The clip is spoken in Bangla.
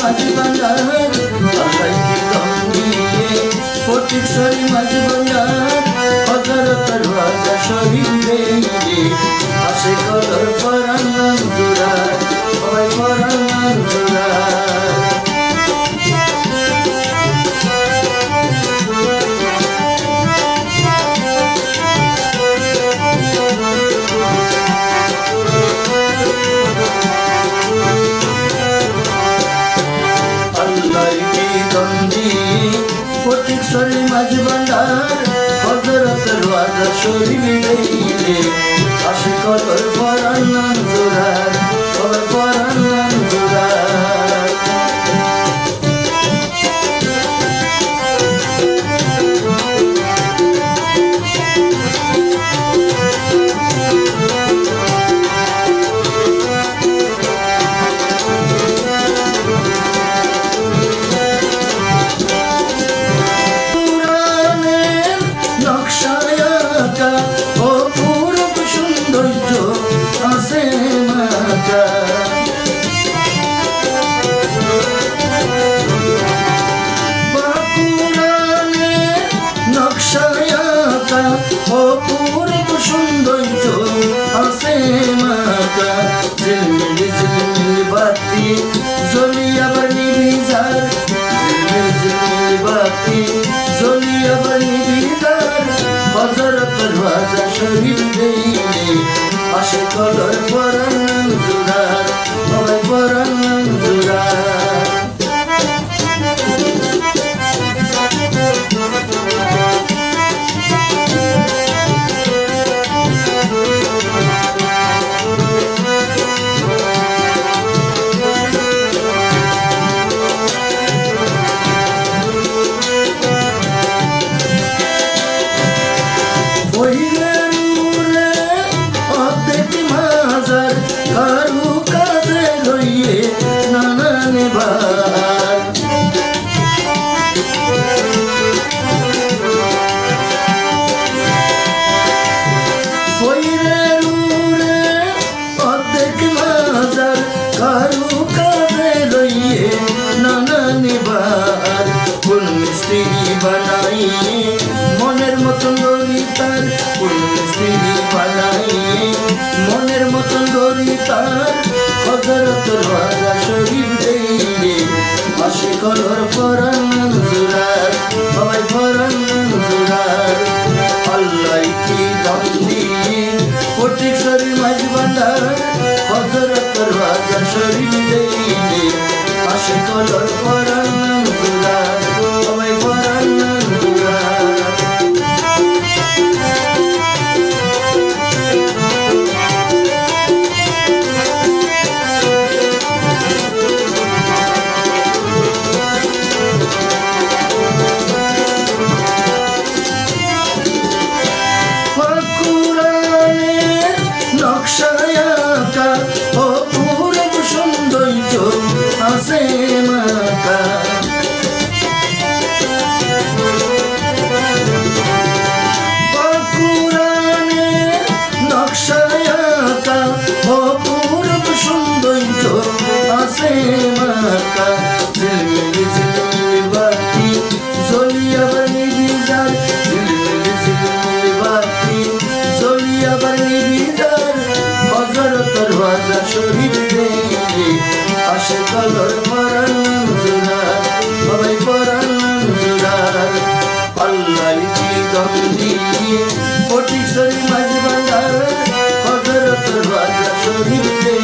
মাঝি ভান্ডার আল্লাহকে দম দিয়ে ফটিকছড়ি মাঝি ভান্ডার হযরত দরওয়াজা শরীফ রে আসে কদর ফরান জোড়া ওই ফরান জোড়া ফটিকছড়ি মাঝি ভান্ডার হযরত দরওয়াজা শরীফ রে আসে কদর ফরান জোড়া ওই ফরান জোড়া অপূর্ব সৌন্দর্য আছে মাতা ঝিলমিল ঝিলমিল বাতি জ্বলি আবার নিভি যায় ঝিলমিল ঝিলমিল বাতি জ্বলি আবার নিভি যায় হযরত দরওয়াজা শরীফ রে আসে কদর ফরান জোড়া ওই ফরান জোড়া মনের মতন গরিতার মনের মতন গরিতার হযরত দরওয়াজা শরীফ রে আসে কদর ফরান জোড়া ওই ফরান জোড়া আল্লাহকে দম দিয়ে ফটিকছড়ি মাঝি ভান্ডার হযরত দরওয়াজা শরীফ রে আসে কদর ফরান জোড়া ওই ফরান জোড়া অপূর্ব সৌন্দর্য আছে মাতা কুরআনের নকশায় আঁকা অপূর্ব সৌন্দর্য আছে মাতা ঝিলমিল ঝিলমিল বাতি জ্বলি আবার নিভি যায় ঝিলমিল ঝিলমিল বাতি জ্বলি আবার নিভি যায় হযরত দরওয়াজা শরীফ রে আসে কদর ফরান জোড়া ওই ফরান জোড়া আল্লাহকে দম দিয়ে ফটিকছড়ি মাঝি ভান্ডার হযরত দরওয়াজা শরীফ রে